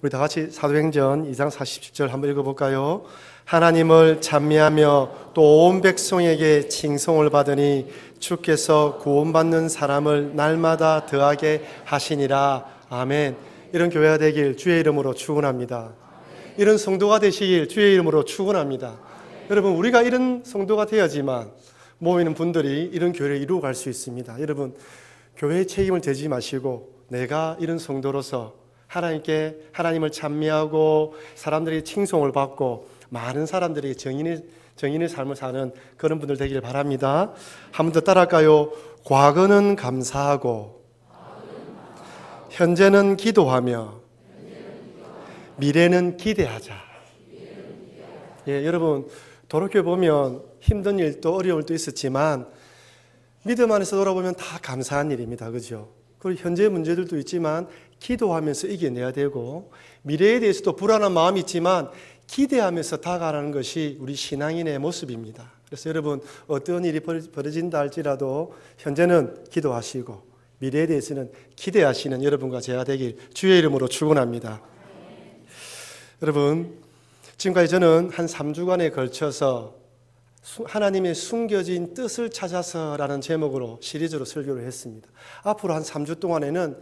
우리 다 같이 사도행전 2장 47절 한번 읽어볼까요? 하나님을 찬미하며 또 온 백성에게 칭송을 받으니 주께서 구원받는 사람을 날마다 더하게 하시니라. 아멘. 이런 교회가 되길 주의 이름으로 축원합니다. 이런 성도가 되시길 주의 이름으로 축원합니다. 여러분, 우리가 이런 성도가 되어야지만 모이는 분들이 이런 교회를 이루어갈 수 있습니다. 여러분, 교회의 책임을 지지 마시고 내가 이런 성도로서 하나님을 찬미하고 사람들이 칭송을 받고 많은 사람들이 정인의 삶을 사는 그런 분들 되기를 바랍니다. 한 번 더 따라할까요? 과거는 감사하고 현재는 기도하며 미래는 기대하자. 예, 여러분, 돌이켜 보면 힘든 일도 어려울 일도 있었지만 믿음 안에서 돌아보면 다 감사한 일입니다. 그죠? 그리고 현재 문제들도 있지만 기도하면서 이겨내야 되고, 미래에 대해서도 불안한 마음이 있지만 기대하면서 다가가는 것이 우리 신앙인의 모습입니다. 그래서 여러분, 어떤 일이 벌어진다 할지라도 현재는 기도하시고 미래에 대해서는 기대하시는 여러분과 제가 되길 주의 이름으로 축원합니다. 여러분, 지금까지 저는 한 3주간에 걸쳐서 하나님의 숨겨진 뜻을 찾아서라는 제목으로 시리즈로 설교를 했습니다. 앞으로 한 3주 동안에는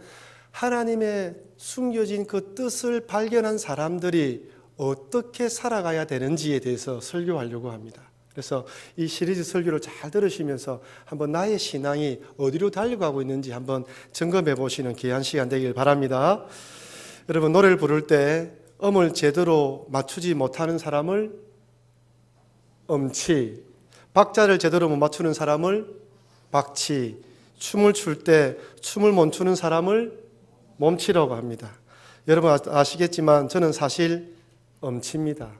하나님의 숨겨진 그 뜻을 발견한 사람들이 어떻게 살아가야 되는지에 대해서 설교하려고 합니다. 그래서 이 시리즈 설교를 잘 들으시면서 한번 나의 신앙이 어디로 달려가고 있는지 한번 점검해 보시는 귀한 시간 되길 바랍니다. 여러분, 노래를 부를 때 음을 제대로 맞추지 못하는 사람을 음치, 박자를 제대로 못 맞추는 사람을 박치, 춤을 출 때 춤을 못 추는 사람을 몸치라고 합니다. 여러분 아시겠지만 저는 사실 음치입니다.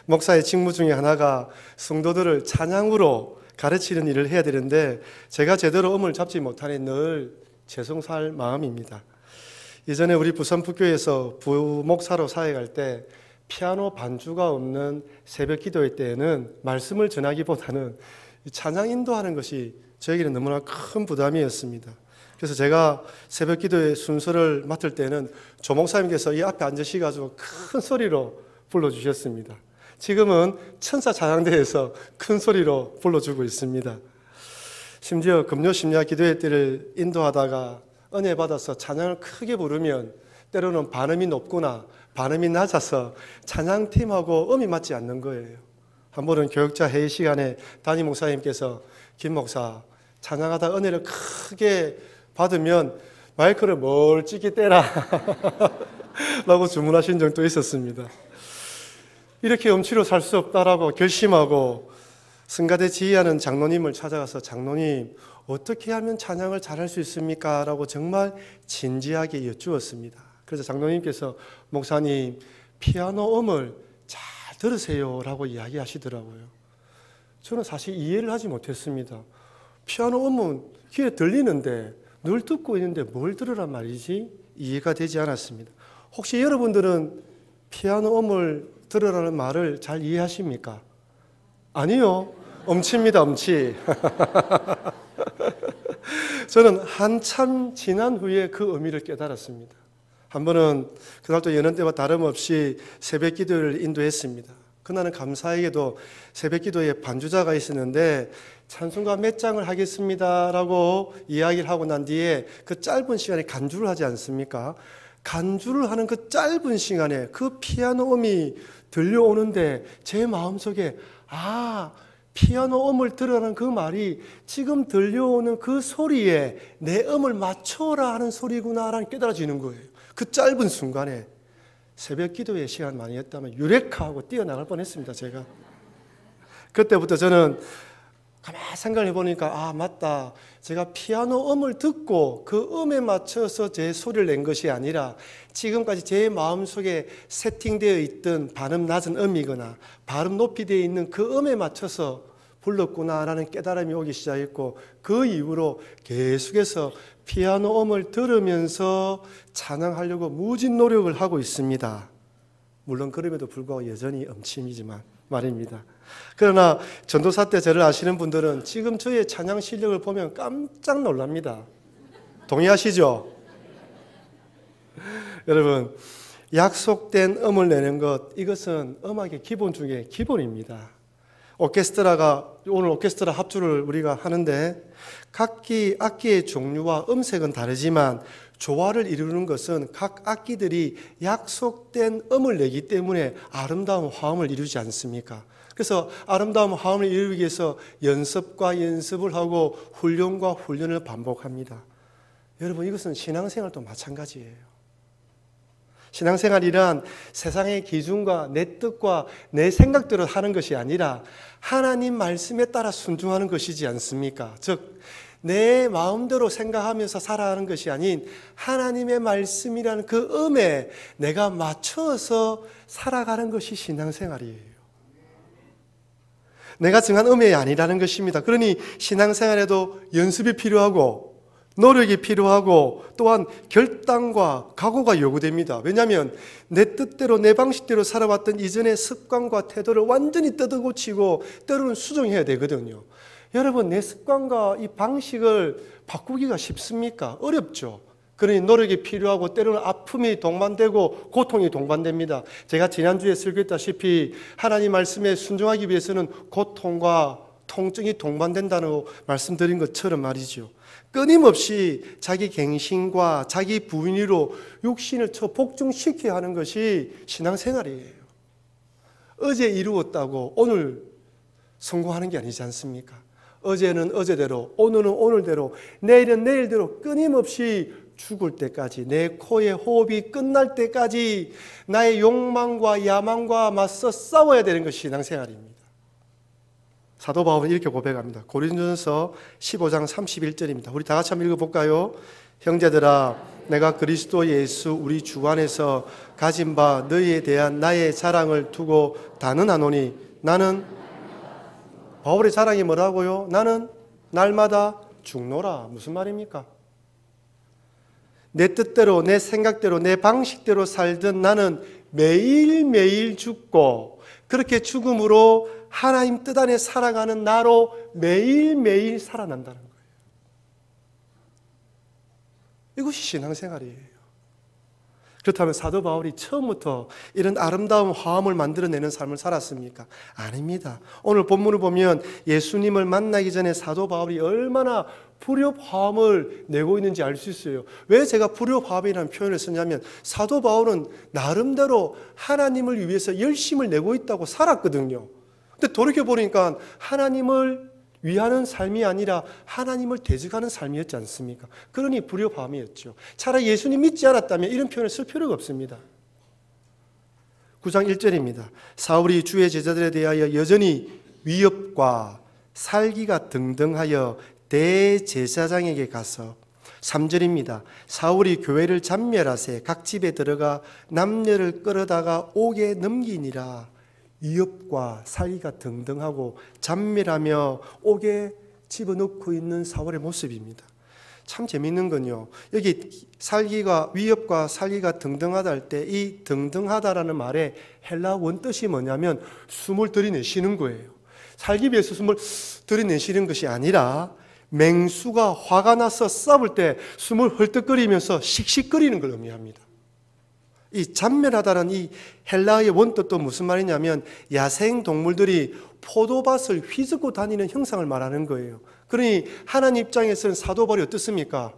목사의 직무 중에 하나가 성도들을 찬양으로 가르치는 일을 해야 되는데 제가 제대로 음을 잡지 못하니 늘 죄송할 마음입니다. 예전에 우리 부산 북교에서 부목사로 사역할 때 피아노 반주가 없는 새벽 기도회 때에는 말씀을 전하기보다는 찬양 인도하는 것이 저에게는 너무나 큰 부담이었습니다. 그래서 제가 새벽 기도의 순서를 맡을 때는 조 목사님께서 이 앞에 앉으셔가지고 큰 소리로 불러주셨습니다. 지금은 천사 찬양대에서 큰 소리로 불러주고 있습니다. 심지어 금요 심야 기도회 때를 인도하다가 은혜 받아서 찬양을 크게 부르면 때로는 반음이 높거나 반음이 낮아서 찬양팀하고 음이 맞지 않는 거예요. 한 번은 교육자 회의 시간에 담임 목사님께서 김 목사, 찬양하다 은혜를 크게 받으면 마이크를 멀찍이 떼라 라고 주문하신 적도 있었습니다. 이렇게 음치로 살 수 없다라고 결심하고 성가대 지휘하는 장로님을 찾아가서 장로님, 어떻게 하면 찬양을 잘할 수 있습니까? 라고 정말 진지하게 여쭈었습니다. 그래서 장로님께서 목사님, 피아노 음을 잘 들으세요 라고 이야기하시더라고요. 저는 사실 이해를 하지 못했습니다. 피아노 음은 귀에 들리는데 늘 듣고 있는데 뭘 들으란 말이지? 이해가 되지 않았습니다. 혹시 여러분들은 피아노 음을 들으라는 말을 잘 이해하십니까? 아니요. 음치입니다, 음치. 저는 한참 지난 후에 그 의미를 깨달았습니다. 한 번은 그날도 여느 때와 다름없이 새벽 기도를 인도했습니다. 그날은 감사하게도 새벽 기도에 반주자가 있었는데 찬송가 몇 장을 하겠습니다라고 이야기를 하고 난 뒤에 그 짧은 시간에 간주를 하지 않습니까? 간주를 하는 그 짧은 시간에 그 피아노 음이 들려오는데 제 마음속에 피아노 음을 들으라는 그 말이 지금 들려오는 그 소리에 내 음을 맞춰라 하는 소리구나라는 깨달아지는 거예요. 그 짧은 순간에 새벽 기도의 시간 많이 했다면 유레카하고 뛰어나갈 뻔했습니다. 제가 그때부터 저는 가만히 생각을 해보니까 맞다, 제가 피아노 음을 듣고 그 음에 맞춰서 제 소리를 낸 것이 아니라 지금까지 제 마음속에 세팅되어 있던 발음 낮은 음이거나 발음 높이 되어 있는 그 음에 맞춰서 불렀구나라는 깨달음이 오기 시작했고, 그 이후로 계속해서 피아노 음을 들으면서 찬양하려고 무진 노력을 하고 있습니다. 물론 그럼에도 불구하고 여전히 음침이지만 말입니다. 그러나 전도사 때 저를 아시는 분들은 지금 저의 찬양 실력을 보면 깜짝 놀랍니다. 동의하시죠? 여러분, 약속된 음을 내는 것, 이것은 음악의 기본 중에 기본입니다. 오늘 오케스트라 합주를 우리가 하는데 각기 악기의 종류와 음색은 다르지만 조화를 이루는 것은 각 악기들이 약속된 음을 내기 때문에 아름다운 화음을 이루지 않습니까? 그래서 아름다운 화음을 이루기 위해서 연습과 연습을 하고 훈련과 훈련을 반복합니다. 여러분, 이것은 신앙생활도 마찬가지예요. 신앙생활이란 세상의 기준과 내 뜻과 내 생각대로 하는 것이 아니라 하나님 말씀에 따라 순종하는 것이지 않습니까? 즉, 내 마음대로 생각하면서 살아가는 것이 아닌 하나님의 말씀이라는 그 음에 내가 맞춰서 살아가는 것이 신앙생활이에요. 내가 정한 음이 아니라는 것입니다. 그러니 신앙생활에도 연습이 필요하고 노력이 필요하고 또한 결단과 각오가 요구됩니다. 왜냐하면 내 뜻대로 내 방식대로 살아왔던 이전의 습관과 태도를 완전히 뜯어고치고 때로는 수정해야 되거든요. 여러분, 내 습관과 이 방식을 바꾸기가 쉽습니까? 어렵죠. 그러니 노력이 필요하고 때로는 아픔이 동반되고 고통이 동반됩니다. 제가 지난주에 설교했다시피 하나님 말씀에 순종하기 위해서는 고통과 통증이 동반된다고 말씀드린 것처럼 말이죠. 끊임없이 자기 갱신과 자기 부인으로 육신을 복종시켜야 하는 것이 신앙생활이에요. 어제 이루었다고 오늘 성공하는 게 아니지 않습니까? 어제는 어제대로, 오늘은 오늘대로, 내일은 내일대로 끊임없이 죽을 때까지, 내 코의 호흡이 끝날 때까지 나의 욕망과 야망과 맞서 싸워야 되는 것이 신앙생활입니다. 사도 바울은 이렇게 고백합니다. 고린도전서 15장 31절입니다. 우리 다 같이 한번 읽어볼까요? 형제들아, 내가 그리스도 예수 우리 주 안에서 가진 바 너희에 대한 나의 자랑을 두고 단언하노니 나는, 바울의 자랑이 뭐라고요? 나는 날마다 죽노라. 무슨 말입니까? 내 뜻대로, 내 생각대로, 내 방식대로 살던 나는 매일매일 죽고 그렇게 죽음으로 하나님 뜻 안에 살아가는 나로 매일매일 살아난다는 거예요. 이것이 신앙생활이에요. 그렇다면 사도 바울이 처음부터 이런 아름다운 화음을 만들어내는 삶을 살았습니까? 아닙니다. 오늘 본문을 보면 예수님을 만나기 전에 사도 바울이 얼마나 불협 화음을 내고 있는지 알 수 있어요. 왜 제가 불협 화음이라는 표현을 쓰냐면 사도 바울은 나름대로 하나님을 위해서 열심을 내고 있다고 살았거든요. 근데 돌이켜보니까 하나님을 위하는 삶이 아니라 하나님을 대적하는 삶이었지 않습니까? 그러니 불협화음이었죠. 차라리 예수님 믿지 않았다면 이런 표현을 쓸 필요가 없습니다. 9장 1절입니다. 사울이 주의 제자들에 대하여 여전히 위협과 살기가 등등하여 대제사장에게 가서 3절입니다. 사울이 교회를 잔멸하세 각 집에 들어가 남녀를 끌어다가 옥에 넘기니라. 위협과 살기가 등등하고 잔멸하며 옥에 집어넣고 있는 사울의 모습입니다. 참 재미있는 건요, 여기 살기가, 위협과 살기가 등등하다 할 때 이 등등하다라는 말의 헬라 원뜻이 뭐냐면 숨을 들이내쉬는 거예요. 살기 위해서 숨을 들이내쉬는 것이 아니라 맹수가 화가 나서 싸울 때 숨을 헐떡거리면서 씩씩거리는 걸 의미합니다. 이 잔멸하다는 이 헬라어의 원뜻도 무슨 말이냐면 야생 동물들이 포도밭을 휘젓고 다니는 형상을 말하는 거예요. 그러니 하나님 입장에서는 사도 바울이 어떻습니까?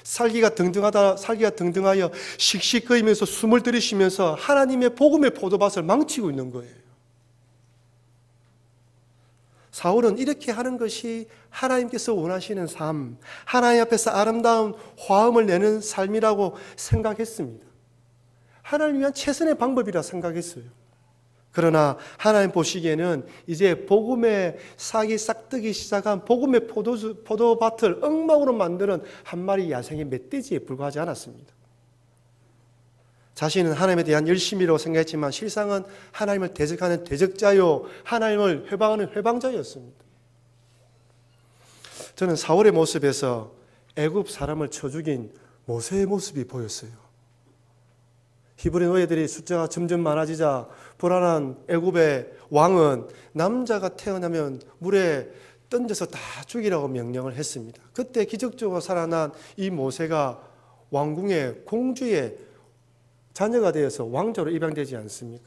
살기가 등등하여 씩씩거리면서 숨을 들이쉬면서 하나님의 복음의 포도밭을 망치고 있는 거예요. 사울은 이렇게 하는 것이 하나님께서 원하시는 삶, 하나님 앞에서 아름다운 화음을 내는 삶이라고 생각했습니다. 하나님을 위한 최선의 방법이라 생각했어요. 그러나 하나님 보시기에는 이제 복음의 싹이 싹트기 시작한 복음의 포도밭을 엉망으로 만드는 한 마리 야생의 멧돼지에 불과하지 않았습니다. 자신은 하나님에 대한 열심이라고 생각했지만 실상은 하나님을 대적하는 대적자요, 하나님을 회방하는 회방자였습니다. 저는 사울의 모습에서 애굽 사람을 쳐 죽인 모세의 모습이 보였어요. 히브리 노예들이 숫자가 점점 많아지자 불안한 애굽의 왕은 남자가 태어나면 물에 던져서 다 죽이라고 명령을 했습니다. 그때 기적적으로 살아난 이 모세가 왕궁의 공주의 자녀가 되어서 왕자로 입양되지 않습니까?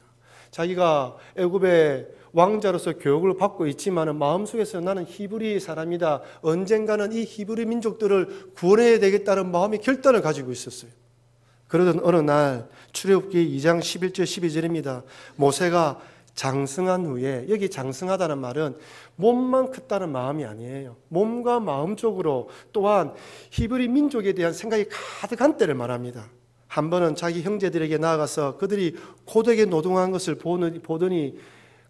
자기가 애굽의 왕자로서 교육을 받고 있지만 마음속에서 나는 히브리 사람이다. 언젠가는 이 히브리 민족들을 구원해야 되겠다는 마음의 결단을 가지고 있었어요. 그러던 어느 날 출애굽기 2장 11절 12절입니다. 모세가 장성한 후에, 여기 장성하다는 말은 몸만 컸다는 마음이 아니에요. 몸과 마음 쪽으로 또한 히브리 민족에 대한 생각이 가득한 때를 말합니다. 한 번은 자기 형제들에게 나아가서 그들이 고되게 노동한 것을 보더니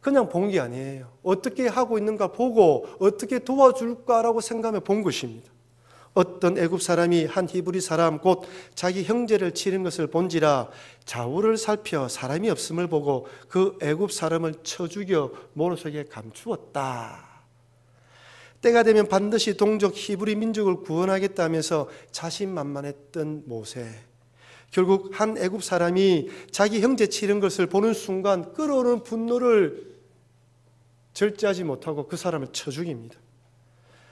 그냥 본 게 아니에요. 어떻게 하고 있는가 보고 어떻게 도와줄까라고 생각하며 본 것입니다. 어떤 애굽 사람이 한 히브리 사람 곧 자기 형제를 치는 것을 본지라 좌우를 살펴 사람이 없음을 보고 그 애굽 사람을 쳐 죽여 모로속에 감추었다. 때가 되면 반드시 동족 히브리 민족을 구원하겠다면서 자신만만했던 모세. 결국 한 애굽 사람이 자기 형제 치는 것을 보는 순간 끓어오르는 분노를 절제하지 못하고 그 사람을 쳐 죽입니다.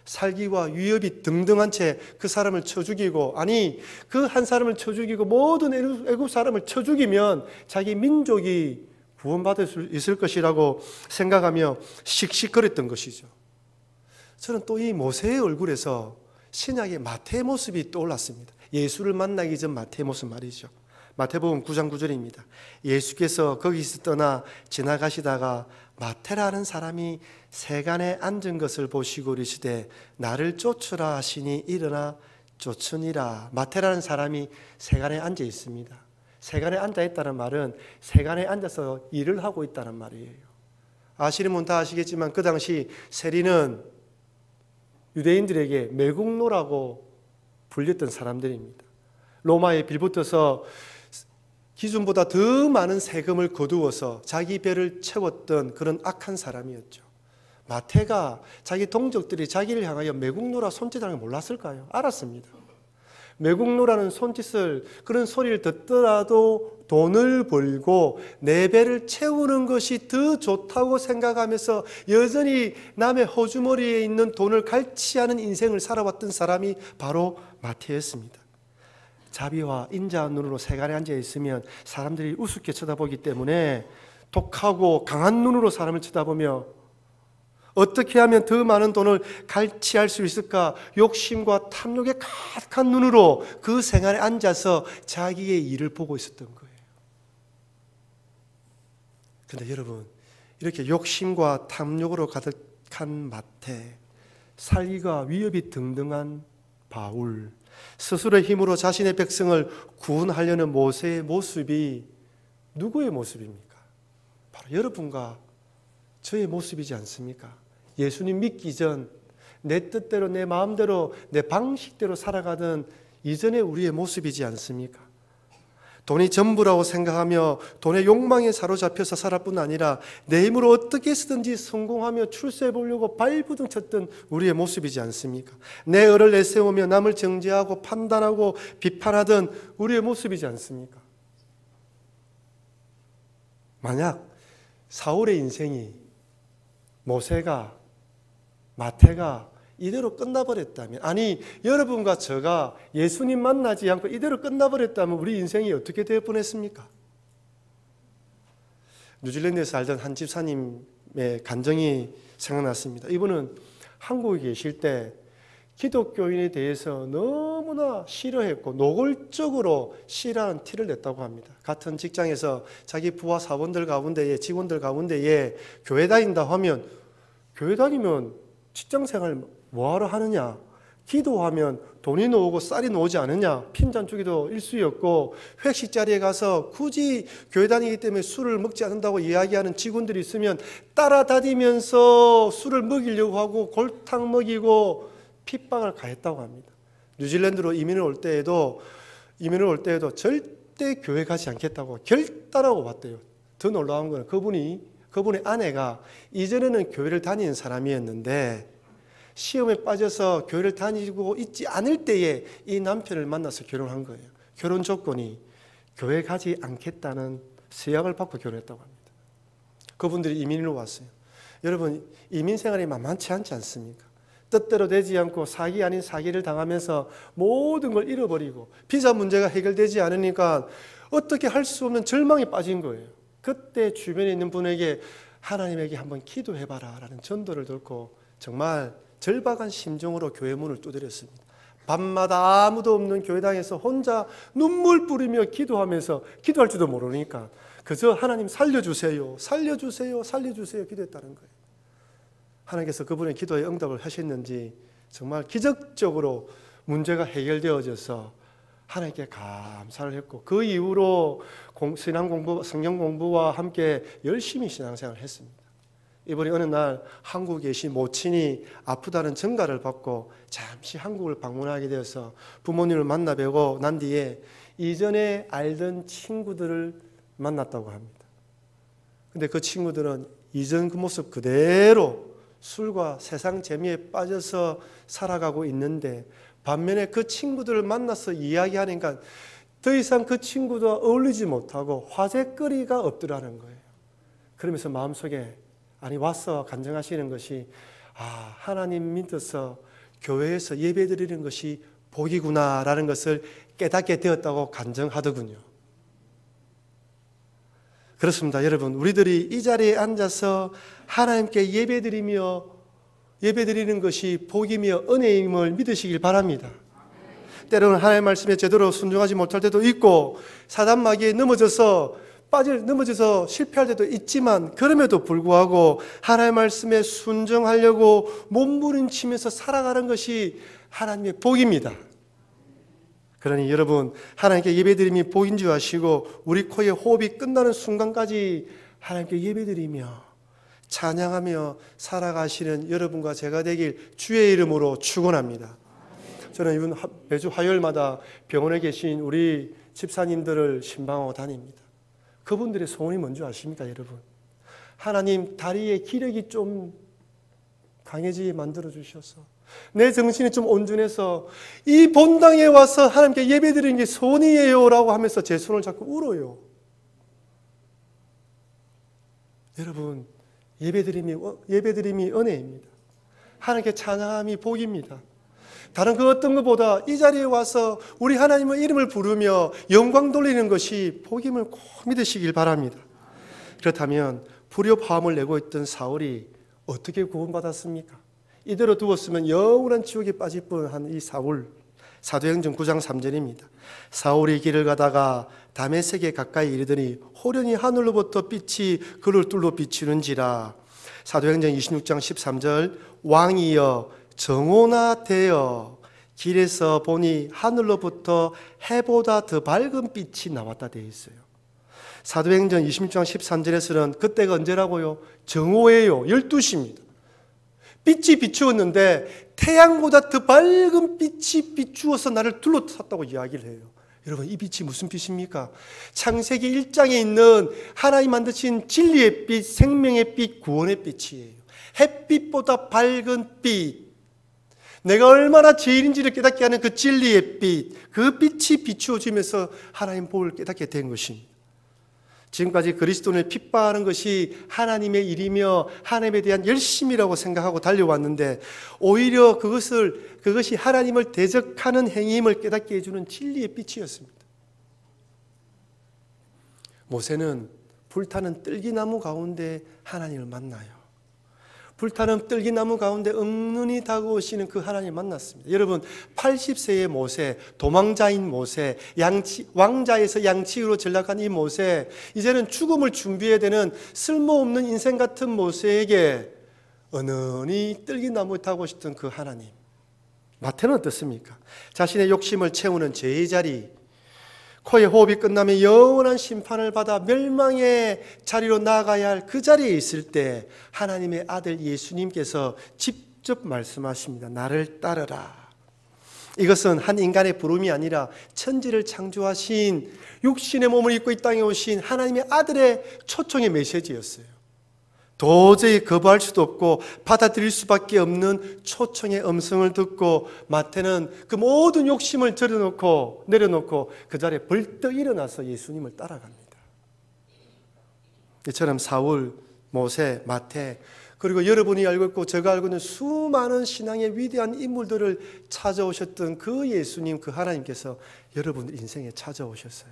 살기와 위협이 등등한 채 그 사람을 쳐 죽이고, 아니 그 한 사람을 쳐 죽이고 모든 애굽 사람을 쳐 죽이면 자기 민족이 구원받을 수 있을 것이라고 생각하며 씩씩거렸던 것이죠. 저는 또 이 모세의 얼굴에서 신약의 마태의 모습이 떠올랐습니다. 예수를 만나기 전 마태의 모습 말이죠. 마태복음 9장 9절입니다. 예수께서 거기서 떠나 지나가시다가 마태라는 사람이 세간에 앉은 것을 보시고 이르시되 나를 쫓으라 하시니 일어나 쫓으니라. 마태라는 사람이 세간에 앉아 있습니다. 세간에 앉아 있다는 말은 세간에 앉아서 일을 하고 있다는 말이에요. 아시는 분 다 아시겠지만 그 당시 세리는 유대인들에게 매국노라고 불렸던 사람들입니다. 로마에 빌붙어서 기준보다 더 많은 세금을 거두어서 자기 배를 채웠던 그런 악한 사람이었죠. 마태가 자기 동족들이 자기를 향하여 매국노라 손짓하는 걸 몰랐을까요? 알았습니다. 매국노라는 손짓을, 그런 소리를 듣더라도 돈을 벌고 내 배를 채우는 것이 더 좋다고 생각하면서 여전히 남의 허주머니에 있는 돈을 갈취하는 인생을 살아왔던 사람이 바로 마태였습니다. 자비와 인자한 눈으로 세간에 앉아 있으면 사람들이 우습게 쳐다보기 때문에 독하고 강한 눈으로 사람을 쳐다보며 어떻게 하면 더 많은 돈을 갈취할 수 있을까? 욕심과 탐욕에 가득한 눈으로 그 생활에 앉아서 자기의 일을 보고 있었던 거예요. 그런데 여러분, 이렇게 욕심과 탐욕으로 가득한 마태, 살기가 위협이 등등한 바울, 스스로의 힘으로 자신의 백성을 구원하려는 모세의 모습이 누구의 모습입니까? 바로 여러분과 저의 모습이지 않습니까? 예수님 믿기 전 내 뜻대로 내 마음대로 내 방식대로 살아가던 이전의 우리의 모습이지 않습니까? 돈이 전부라고 생각하며 돈의 욕망에 사로잡혀서 살았 뿐 아니라 내 힘으로 어떻게 쓰든지 성공하며 출세해 보려고 발부둥 쳤던 우리의 모습이지 않습니까? 내 의를 내세우며 남을 정죄하고 판단하고 비판하던 우리의 모습이지 않습니까? 만약 사울의 인생이 모세가 마태가 이대로 끝나버렸다면, 아니 여러분과 저가 예수님 만나지 않고 이대로 끝나버렸다면 우리 인생이 어떻게 되어 뻔했습니까? 뉴질랜드에서 살던 한 집사님의 간증이 생각났습니다. 이분은 한국에 계실 때 기독교인에 대해서 너무나 싫어했고 노골적으로 싫어하는 티를 냈다고 합니다. 같은 직장에서 자기 부하 사원들 가운데에, 직원들 가운데에 교회 다닌다 하면, 교회 다니면 직장생활 뭐하러 하느냐, 기도하면 돈이 나오고 쌀이 나오지 않느냐, 핀잔 주기도 일수였고, 회식 자리에 가서 굳이 교회 다니기 때문에 술을 먹지 않는다고 이야기하는 직원들이 있으면 따라다니면서 술을 먹이려고 하고 골탕 먹이고 핍박을 가했다고 합니다. 뉴질랜드로 이민을 올 때에도 절대 교회 가지 않겠다고 결단하고 왔대요. 더 놀라운 건 그분의 아내가 이전에는 교회를 다니는 사람이었는데 시험에 빠져서 교회를 다니고 있지 않을 때에 이 남편을 만나서 결혼한 거예요. 결혼 조건이 교회 가지 않겠다는 서약을 받고 결혼했다고 합니다. 그분들이 이민으로 왔어요. 여러분, 이민 생활이 만만치 않지 않습니까? 뜻대로 되지 않고 사기 아닌 사기를 당하면서 모든 걸 잃어버리고 비자 문제가 해결되지 않으니까 어떻게 할 수 없는 절망에 빠진 거예요. 그때 주변에 있는 분에게 하나님에게 한번 기도해봐라 라는 전도를 듣고 정말 절박한 심정으로 교회 문을 두드렸습니다. 밤마다 아무도 없는 교회당에서 혼자 눈물 뿌리며 기도하면서, 기도할 줄도 모르니까 그저 하나님 살려주세요, 살려주세요, 살려주세요 기도했다는 거예요. 하나님께서 그분의 기도에 응답을 하셨는지 정말 기적적으로 문제가 해결되어져서 하나님께 감사를 했고, 그 이후로 신앙 공부, 성경 공부와 함께 열심히 신앙생활을 했습니다. 이번에 어느 날 한국에 계신 모친이 아프다는 전가를 받고 잠시 한국을 방문하게 되어서 부모님을 만나 뵈고 난 뒤에 이전에 알던 친구들을 만났다고 합니다. 근데 그 친구들은 이전 그 모습 그대로 술과 세상 재미에 빠져서 살아가고 있는데, 반면에 그 친구들을 만나서 이야기하니까 더 이상 그 친구들과 어울리지 못하고 화제거리가 없더라는 거예요. 그러면서 마음속에 와서 간증하시는 것이, 하나님 믿어서 교회에서 예배드리는 것이 복이구나라는 것을 깨닫게 되었다고 간증하더군요. 그렇습니다. 여러분, 우리들이 이 자리에 앉아서 하나님께 예배드리는 것이 복이며 은혜임을 믿으시길 바랍니다. 때로는 하나님의 말씀에 제대로 순종하지 못할 때도 있고 사단 마귀에 넘어져서 실패할 때도 있지만, 그럼에도 불구하고 하나님의 말씀에 순종하려고 몸부림치면서 살아가는 것이 하나님의 복입니다. 그러니 여러분, 하나님께 예배드림이 복인 줄 아시고 우리 코에 호흡이 끝나는 순간까지 하나님께 예배드리며 찬양하며 살아가시는 여러분과 제가 되길 주의 이름으로 축원합니다. 저는 이번 매주 화요일마다 병원에 계신 우리 집사님들을 신방하고 다닙니다. 그분들의 소원이 뭔지 아십니까, 여러분? 하나님, 다리에 기력이 좀 강해지게 만들어 주셔서 내 정신이 좀 온전해서 이 본당에 와서 하나님께 예배드리는 게 소원이에요 라고 하면서 제 손을 잡고 울어요. 여러분, 예배드림이 은혜입니다. 하나님께 찬양함이 복입니다. 다른 그 어떤 것보다 이 자리에 와서 우리 하나님의 이름을 부르며 영광 돌리는 것이 복임을 꼭 믿으시길 바랍니다. 그렇다면 불협화음을 내고 있던 사울이 어떻게 구원받았습니까? 이대로 두었으면 영원한 지옥에 빠질 뻔한 이 사울. 사도행전 9장 3절입니다. 사울이 길을 가다가 다메섹에 가까이 이르더니 호련히 하늘로부터 빛이 그를 뚫어 비추는지라. 사도행전 26장 13절, 왕이여 정오나 되어 길에서 보니 하늘로부터 해보다 더 밝은 빛이 나왔다 되어 있어요. 사도행전 26장 13절에서는 그때가 언제라고요? 정오예요. 12시입니다. 빛이 비추었는데 태양보다 더 밝은 빛이 비추어서 나를 둘러쌌다고 이야기를 해요. 여러분, 이 빛이 무슨 빛입니까? 창세기 1장에 있는 하나님 만드신 진리의 빛, 생명의 빛, 구원의 빛이에요. 햇빛보다 밝은 빛, 내가 얼마나 죄인인지를 깨닫게 하는 그 진리의 빛, 그 빛이 비추어지면서 하나님 복을 깨닫게 된 것입니다. 지금까지 그리스도인을 핍박하는 것이 하나님의 일이며 하나님에 대한 열심이라고 생각하고 달려왔는데, 오히려 그것이 하나님을 대적하는 행위임을 깨닫게 해주는 진리의 빛이었습니다. 모세는 불타는 뜰기나무 가운데 하나님을 만나요. 불타는 뜰기나무 가운데 은은히 다가오시는 그 하나님을 만났습니다. 여러분, 80세의 모세, 도망자인 모세, 왕자에서 양치기로 전락한 이 모세, 이제는 죽음을 준비해야 되는 쓸모없는 인생 같은 모세에게 은은히 뜰기나무에 다가오셨던 그 하나님. 마태는 어떻습니까? 자신의 욕심을 채우는 죄의 자리, 코의 호흡이 끝나면 영원한 심판을 받아 멸망의 자리로 나아가야 할 그 자리에 있을 때 하나님의 아들 예수님께서 직접 말씀하십니다. 나를 따르라. 이것은 한 인간의 부름이 아니라 천지를 창조하신 육신의 몸을 입고 이 땅에 오신 하나님의 아들의 초청의 메시지였어요. 도저히 거부할 수도 없고 받아들일 수밖에 없는 초청의 음성을 듣고 마태는 그 모든 욕심을 내려놓고 그 자리에 벌떡 일어나서 예수님을 따라갑니다. 이처럼 사울, 모세, 마태, 그리고 여러분이 알고 있고 제가 알고 있는 수많은 신앙의 위대한 인물들을 찾아오셨던 그 예수님, 그 하나님께서 여러분 인생에 찾아오셨어요.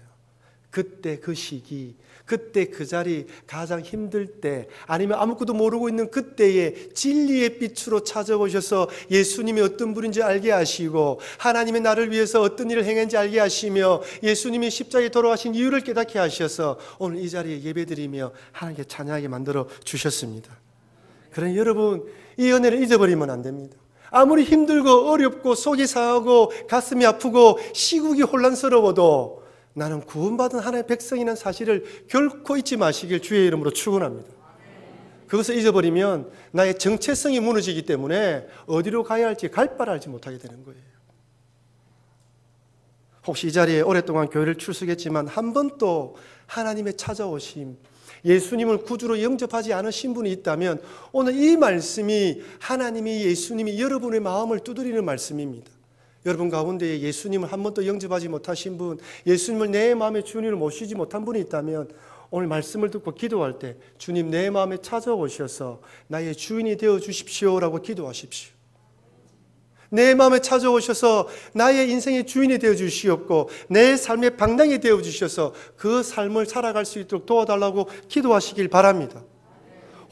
그때 그 시기, 그때 그 자리, 가장 힘들 때, 아니면 아무것도 모르고 있는 그때에 진리의 빛으로 찾아오셔서 예수님이 어떤 분인지 알게 하시고, 하나님의 나를 위해서 어떤 일을 행했는지 알게 하시며, 예수님이 십자가에 돌아가신 이유를 깨닫게 하셔서 오늘 이 자리에 예배드리며 하나님께 찬양하게 만들어 주셨습니다. 그러니 여러분, 이 은혜를 잊어버리면 안 됩니다. 아무리 힘들고 어렵고 속이 상하고 가슴이 아프고 시국이 혼란스러워도 나는 구원받은 하나님의 백성이라는 사실을 결코 잊지 마시길 주의 이름으로 축원합니다. 그것을 잊어버리면 나의 정체성이 무너지기 때문에 어디로 가야 할지 갈 바를 알지 못하게 되는 거예요. 혹시 이 자리에 오랫동안 교회를 출석했지만 한 번도 하나님의 찾아오심, 예수님을 구주로 영접하지 않으신 분이 있다면 오늘 이 말씀이 하나님이 예수님이 여러분의 마음을 두드리는 말씀입니다. 여러분 가운데 예수님을 한 번도 영접하지 못하신 분, 예수님을 내 마음의 주인으로 모시지 못한 분이 있다면 오늘 말씀을 듣고 기도할 때 주님 내 마음에 찾아오셔서 나의 주인이 되어 주십시오라고 기도하십시오. 내 마음에 찾아오셔서 나의 인생의 주인이 되어 주시옵고 내 삶의 방향이 되어 주셔서 그 삶을 살아갈 수 있도록 도와달라고 기도하시길 바랍니다.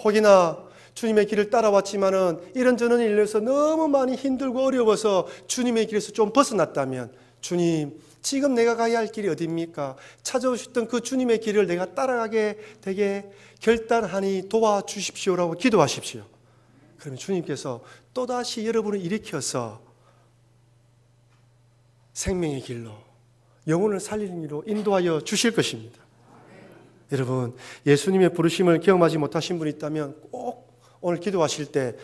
혹이나 주님의 길을 따라왔지만은 이런저런 일에서 너무 많이 힘들고 어려워서 주님의 길에서 좀 벗어났다면 주님, 지금 내가 가야 할 길이 어디입니까? 찾아오셨던 그 주님의 길을 내가 따라가게 되게 결단하니 도와주십시오라고 기도하십시오. 그러면 주님께서 또다시 여러분을 일으켜서 생명의 길로 영혼을 살리는 길로 인도하여 주실 것입니다. 여러분, 예수님의 부르심을 경험하지 못하신 분이 있다면 꼭 오늘 기도하실 때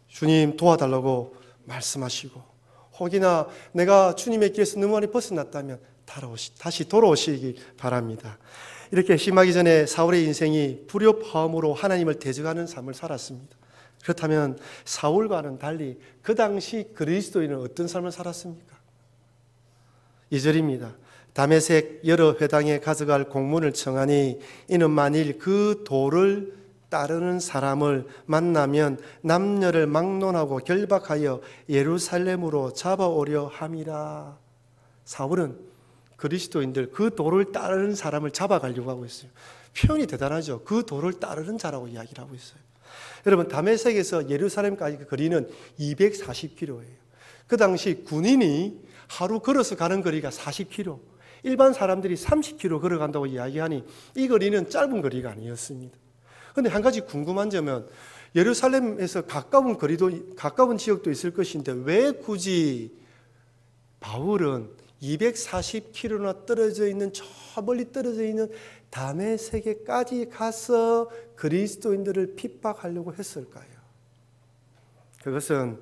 주님 도와달라고 말씀하시고, 혹이나 내가 주님의 길에서 너무 많이 벗어났다면 다시 돌아오시기 바랍니다. 이렇게 심하기 전에 사울의 인생이 불협화음으로 하나님을 대적하는 삶을 살았습니다. 그렇다면 사울과는 달리 그 당시 그리스도인은 어떤 삶을 살았습니까? 2절입니다. 다메섹 여러 회당에 가져갈 공문을 청하니 이는 만일 그 도를 따르는 사람을 만나면 남녀를 막론하고 결박하여 예루살렘으로 잡아오려 함이라. 사울은 그리스도인들 그 도를 따르는 사람을 잡아가려고 하고 있어요. 표현이 대단하죠. 그 도를 따르는 자라고 이야기를 하고 있어요. 여러분, 다메섹에서 예루살렘까지 그 거리는 240km예요. 그 당시 군인이 하루 걸어서 가는 거리가 40km, 일반 사람들이 30km 걸어간다고 이야기하니 이 거리는 짧은 거리가 아니었습니다. 그런데 한 가지 궁금한 점은 예루살렘에서 가까운 지역도 있을 것인데 왜 굳이 바울은 240km나 떨어져 있는 저 멀리 떨어져 있는 다메섹에까지 가서 그리스도인들을 핍박하려고 했을까요? 그것은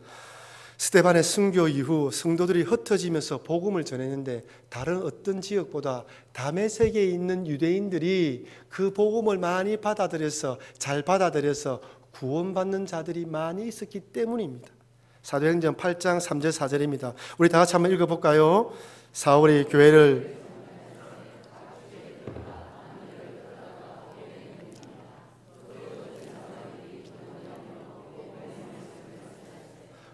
스데반의 순교 이후 성도들이 흩어지면서 복음을 전했는데 다른 어떤 지역보다 다메섹에 있는 유대인들이 그 복음을 많이 받아들여서 잘 받아들여서 구원받는 자들이 많이 있었기 때문입니다. 사도행전 8장 3절 4절입니다. 우리 다 같이 한번 읽어볼까요? 사울이 교회를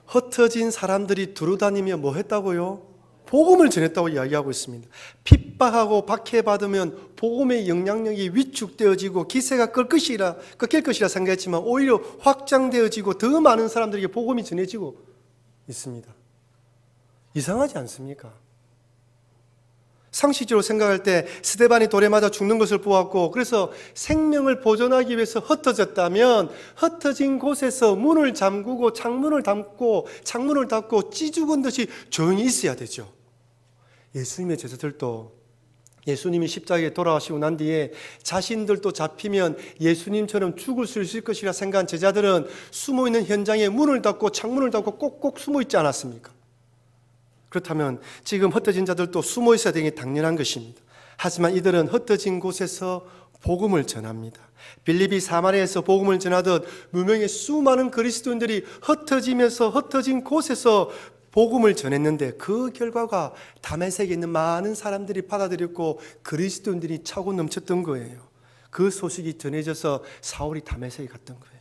흩어진 사람들이 두루다니며 뭐 했다고요? 복음을 전했다고 이야기하고 있습니다. 핍박하고 박해받으면 복음의 영향력이 위축되어지고 기세가 꺾일 것이라 생각했지만 오히려 확장되어지고 더 많은 사람들에게 복음이 전해지고 있습니다. 이상하지 않습니까? 상식적으로 생각할 때 스데반이 돌에 맞아 죽는 것을 보았고 그래서 생명을 보존하기 위해서 흩어졌다면 흩어진 곳에서 문을 잠그고 창문을 닫고 찌죽은 듯이 조용히 있어야 되죠. 예수님의 제자들도 예수님이 십자가에 돌아가시고 난 뒤에 자신들도 잡히면 예수님처럼 죽을 수 있을 것이라 생각한 제자들은 숨어있는 현장에 문을 닫고 창문을 닫고 꼭꼭 숨어 있지 않았습니까? 그렇다면 지금 흩어진 자들도 숨어 있어야 되는 게 당연한 것입니다. 하지만 이들은 흩어진 곳에서 복음을 전합니다. 빌립이 사마리아에서 복음을 전하듯 무명의 수많은 그리스도인들이 흩어지면서 흩어진 곳에서 복음을 전했는데 그 결과가 다메섹에 있는 많은 사람들이 받아들였고 그리스도인들이 차고 넘쳤던 거예요. 그 소식이 전해져서 사울이 다메섹에 갔던 거예요.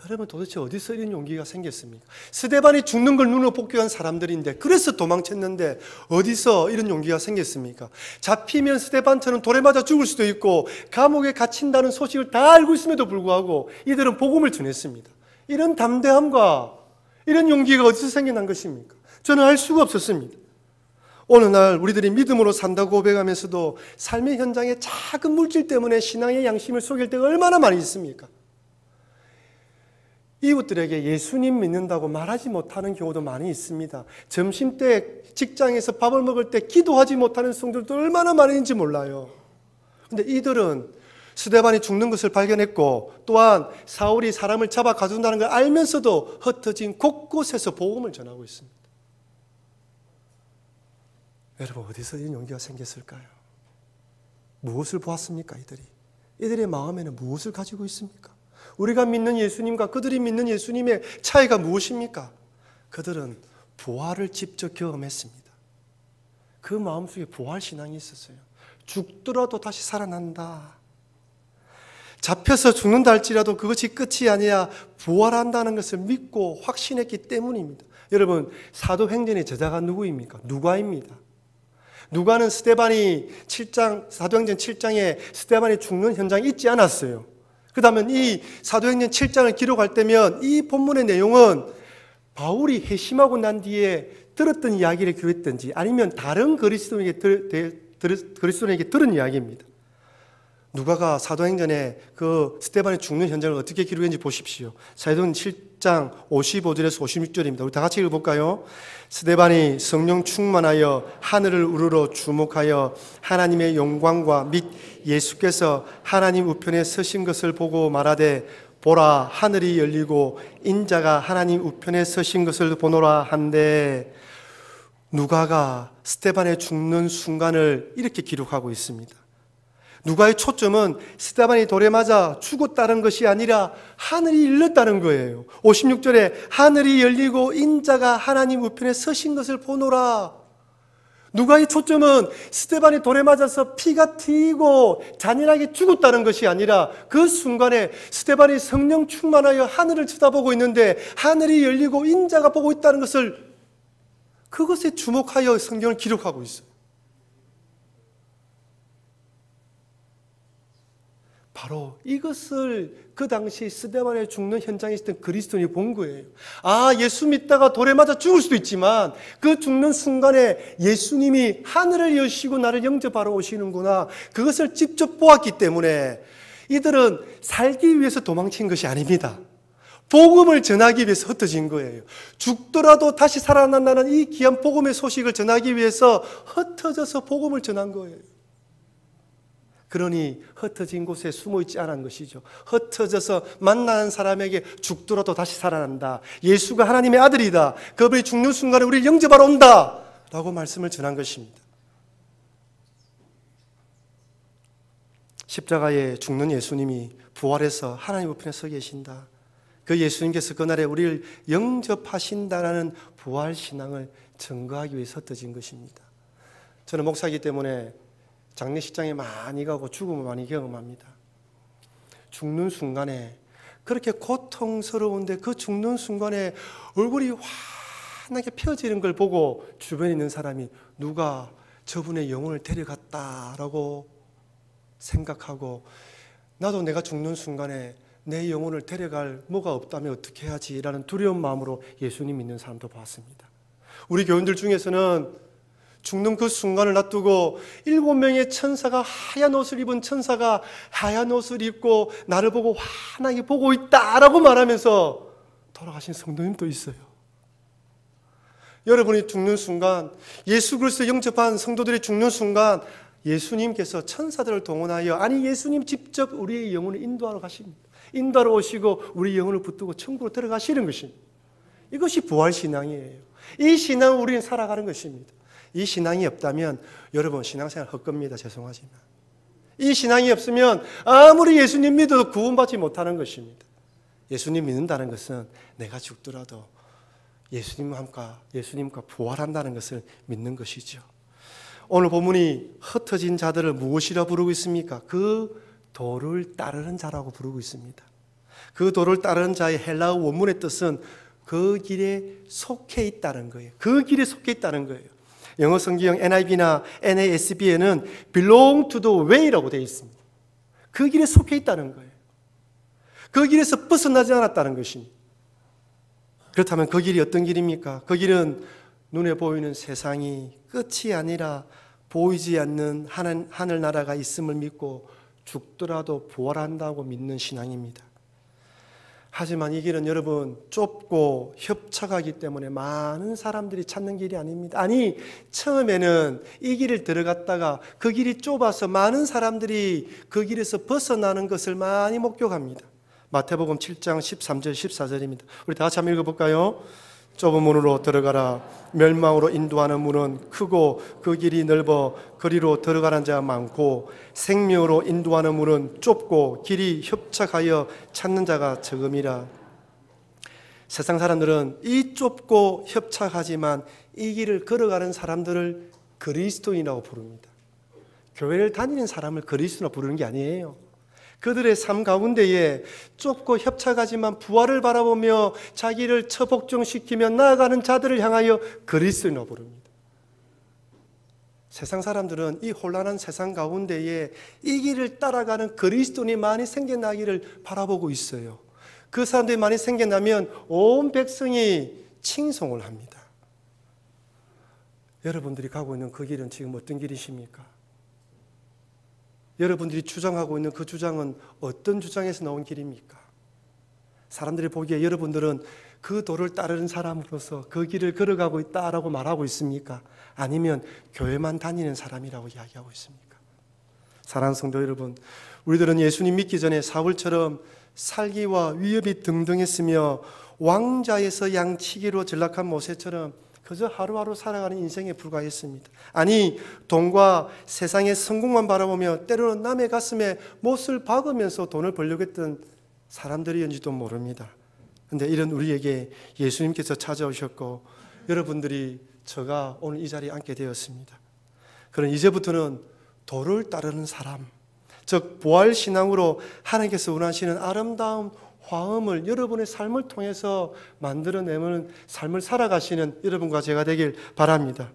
여러분 도대체 어디서 이런 용기가 생겼습니까? 스데반이 죽는 걸 눈으로 목격한 사람들인데 그래서 도망쳤는데 어디서 이런 용기가 생겼습니까? 잡히면 스데반처럼 돌에 맞아 죽을 수도 있고 감옥에 갇힌다는 소식을 다 알고 있음에도 불구하고 이들은 복음을 전했습니다. 이런 담대함과 이런 용기가 어디서 생겨난 것입니까? 저는 알 수가 없었습니다. 어느 날 우리들이 믿음으로 산다고 고백하면서도 삶의 현장에 작은 물질 때문에 신앙의 양심을 속일 때가 얼마나 많이 있습니까? 이웃들에게 예수님 믿는다고 말하지 못하는 경우도 많이 있습니다. 점심때 직장에서 밥을 먹을 때 기도하지 못하는 성도들도 얼마나 많은지 몰라요. 그런데 이들은 스데반이 죽는 것을 발견했고 또한 사울이 사람을 잡아 가둔다는 걸 알면서도 흩어진 곳곳에서 복음을 전하고 있습니다. 여러분 어디서 이런 용기가 생겼을까요? 무엇을 보았습니까? 이들의 마음에는 무엇을 가지고 있습니까? 우리가 믿는 예수님과 그들이 믿는 예수님의 차이가 무엇입니까? 그들은 부활을 직접 경험했습니다. 그 마음속에 부활 신앙이 있었어요. 죽더라도 다시 살아난다. 잡혀서 죽는다 할지라도 그것이 끝이 아니라 부활한다는 것을 믿고 확신했기 때문입니다. 여러분 사도행전의 저자가 누구입니까? 누가입니다. 누가는 스데반이 사도행전 7장에 스데반이 죽는 현장이 있지 않았어요. 그 다음에 이 사도행전 7장을 기록할 때면 이 본문의 내용은 바울이 회심하고 난 뒤에 들었던 이야기를 기록했든지 아니면 다른 그리스도인에게 들은 이야기입니다. 누가가 사도행전에 그 스데반이 죽는 현장을 어떻게 기록했는지 보십시오. 사도행전 7장 55절에서 56절입니다. 우리 다 같이 읽어볼까요? 스데반이 성령 충만하여 하늘을 우러러 주목하여 하나님의 영광과 및 예수께서 하나님 우편에 서신 것을 보고 말하되 보라 하늘이 열리고 인자가 하나님 우편에 서신 것을 보노라 한데 누가가 스데반의 죽는 순간을 이렇게 기록하고 있습니다. 누가의 초점은 스데반이 돌에 맞아 죽었다는 것이 아니라 하늘이 열렸다는 거예요. 56절에 하늘이 열리고 인자가 하나님 우편에 서신 것을 보노라. 누가의 초점은 스데반이 돌에 맞아서 피가 튀고 잔인하게 죽었다는 것이 아니라 그 순간에 스데반이 성령 충만하여 하늘을 쳐다보고 있는데 하늘이 열리고 인자가 보고 있다는 것을 그것에 주목하여 성경을 기록하고 있어요. 바로 이것을 그 당시 스데반의 죽는 현장에 있었던 그리스도인이 본 거예요. 아, 예수 믿다가 돌에 맞아 죽을 수도 있지만 그 죽는 순간에 예수님이 하늘을 여시고 나를 영접하러 오시는구나. 그것을 직접 보았기 때문에 이들은 살기 위해서 도망친 것이 아닙니다. 복음을 전하기 위해서 흩어진 거예요. 죽더라도 다시 살아난다는 이 귀한 복음의 소식을 전하기 위해서 흩어져서 복음을 전한 거예요. 그러니 흩어진 곳에 숨어 있지 않은 것이죠. 흩어져서 만나는 사람에게 죽더라도 다시 살아난다. 예수가 하나님의 아들이다. 그분이 죽는 순간에 우리를 영접하러 온다. 라고 말씀을 전한 것입니다. 십자가에 죽는 예수님이 부활해서 하나님 우편에 서 계신다. 그 예수님께서 그날에 우리를 영접하신다라는 부활신앙을 증거하기 위해서 흩어진 것입니다. 저는 목사이기 때문에 장례식장에 많이 가고 죽음을 많이 경험합니다. 죽는 순간에 그렇게 고통스러운데 그 죽는 순간에 얼굴이 환하게 펴지는 걸 보고 주변에 있는 사람이 누가 저분의 영혼을 데려갔다라고 생각하고 나도 내가 죽는 순간에 내 영혼을 데려갈 뭐가 없다면 어떻게 해야지 라는 두려운 마음으로 예수님 믿는 사람도 봤습니다. 우리 교인들 중에서는 죽는 그 순간을 놔두고 7명의 천사가 하얀 옷을 입은 천사가 하얀 옷을 입고 나를 보고 환하게 보고 있다라고 말하면서 돌아가신 성도님도 있어요. 여러분이 죽는 순간, 예수 그리스도 영접한 성도들이 죽는 순간 예수님께서 천사들을 동원하여 아니 예수님 직접 우리의 영혼을 인도하러 가십니다. 인도하러 오시고 우리 영혼을 붙들고 천국으로 들어가시는 것입니다. 이것이 부활신앙이에요. 이 신앙을 우리는 살아가는 것입니다. 이 신앙이 없다면 여러분 신앙생활 헛겁니다. 죄송하지만 이 신앙이 없으면 아무리 예수님 믿어도 구원받지 못하는 것입니다. 예수님 믿는다는 것은 내가 죽더라도 예수님과 부활한다는 것을 믿는 것이죠. 오늘 본문이 흩어진 자들을 무엇이라 부르고 있습니까? 그 도를 따르는 자라고 부르고 있습니다. 그 도를 따르는 자의 헬라어 원문의 뜻은 그 길에 속해 있다는 거예요. 그 길에 속해 있다는 거예요. 영어 성경 NIV나 NASB에는 belong to the way라고 되어 있습니다. 그 길에 속해 있다는 거예요. 그 길에서 벗어나지 않았다는 것입니다. 그렇다면 그 길이 어떤 길입니까? 그 길은 눈에 보이는 세상이 끝이 아니라 보이지 않는 하늘나라가 있음을 믿고 죽더라도 부활한다고 믿는 신앙입니다. 하지만 이 길은 여러분 좁고 협착하기 때문에 많은 사람들이 찾는 길이 아닙니다. 아니, 처음에는 이 길을 들어갔다가 그 길이 좁아서 많은 사람들이 그 길에서 벗어나는 것을 많이 목격합니다. 마태복음 7장 13절 14절입니다. 우리 다 같이 한번 읽어볼까요? 좁은 문으로 들어가라. 멸망으로 인도하는 문은 크고 그 길이 넓어 그리로 들어가는 자가 많고 생명으로 인도하는 문은 좁고 길이 협착하여 찾는 자가 적음이라. 세상 사람들은 이 좁고 협착하지만 이 길을 걸어가는 사람들을 그리스도인이라고 부릅니다. 교회를 다니는 사람을 그리스도인이라고 부르는 게 아니에요. 그들의 삶 가운데에 좁고 협착하지만 부활을 바라보며 자기를 처복종시키며 나아가는 자들을 향하여 그리스도인이라고 부릅니다. 세상 사람들은 이 혼란한 세상 가운데에 이 길을 따라가는 그리스도인이 많이 생겨나기를 바라보고 있어요. 그 사람들이 많이 생겨나면 온 백성이 칭송을 합니다. 여러분들이 가고 있는 그 길은 지금 어떤 길이십니까? 여러분들이 주장하고 있는 그 주장은 어떤 주장에서 나온 길입니까? 사람들이 보기에 여러분들은 그 도를 따르는 사람으로서 그 길을 걸어가고 있다라고 말하고 있습니까? 아니면 교회만 다니는 사람이라고 이야기하고 있습니까? 사랑하는 성도 여러분, 우리들은 예수님 믿기 전에 사울처럼 살기와 위협이 등등했으며 왕자에서 양치기로 전락한 모세처럼 그저 하루하루 살아가는 인생에 불과했습니다. 아니, 돈과 세상의 성공만 바라보며 때로는 남의 가슴에 못을 박으면서 돈을 벌려고 했던 사람들이었는지도 모릅니다. 그런데 이런 우리에게 예수님께서 찾아오셨고 여러분들이 저가 오늘 이 자리에 앉게 되었습니다. 그럼 이제부터는 도를 따르는 사람, 즉 부활신앙으로 하나님께서 원하시는 아름다운 화음을 여러분의 삶을 통해서 만들어내는 삶을 살아가시는 여러분과 제가 되길 바랍니다.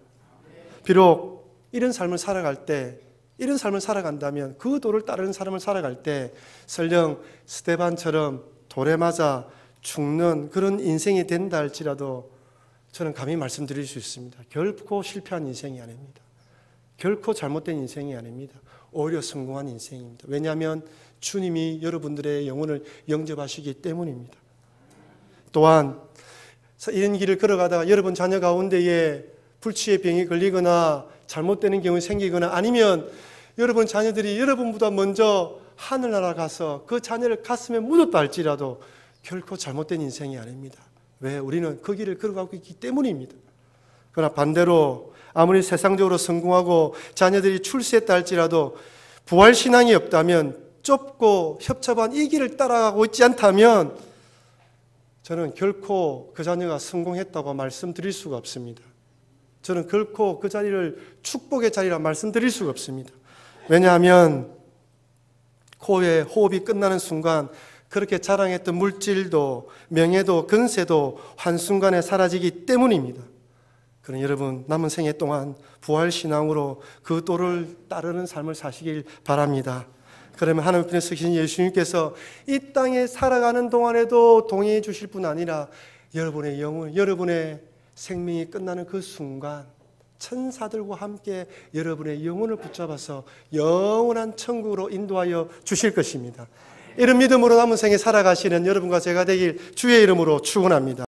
비록 이런 삶을 살아갈 때, 이런 삶을 살아간다면 그 도를 따르는 사람을 살아갈 때 설령 스데반처럼 돌에 맞아 죽는 그런 인생이 된다 할지라도 저는 감히 말씀드릴 수 있습니다. 결코 실패한 인생이 아닙니다. 결코 잘못된 인생이 아닙니다. 오히려 성공한 인생입니다. 왜냐하면 주님이 여러분들의 영혼을 영접하시기 때문입니다. 또한 이런 길을 걸어가다가 여러분 자녀 가운데에 불치의 병이 걸리거나 잘못되는 경우가 생기거나 아니면 여러분 자녀들이 여러분보다 먼저 하늘나라 가서 그 자녀를 가슴에 묻었다 할지라도 결코 잘못된 인생이 아닙니다. 왜? 우리는 그 길을 걸어가고 있기 때문입니다. 그러나 반대로 아무리 세상적으로 성공하고 자녀들이 출세했다 할지라도 부활신앙이 없다면 좁고 협착한 이 길을 따라가고 있지 않다면 저는 결코 그 자녀가 성공했다고 말씀드릴 수가 없습니다. 저는 결코 그 자리를 축복의 자리라 말씀드릴 수가 없습니다. 왜냐하면 코에 호흡이 끝나는 순간 그렇게 자랑했던 물질도 명예도 건세도 한순간에 사라지기 때문입니다. 그러나 여러분 남은 생애 동안 부활신앙으로 그 도를 따르는 삶을 사시길 바랍니다. 그러면 하나님께서 계신 예수님께서 이 땅에 살아가는 동안에도 동행해 주실 뿐 아니라 여러분의 영혼, 여러분의 생명이 끝나는 그 순간 천사들과 함께 여러분의 영혼을 붙잡아서 영원한 천국으로 인도하여 주실 것입니다. 이런 믿음으로 남은 생에 살아가시는 여러분과 제가 되길 주의 이름으로 축원합니다.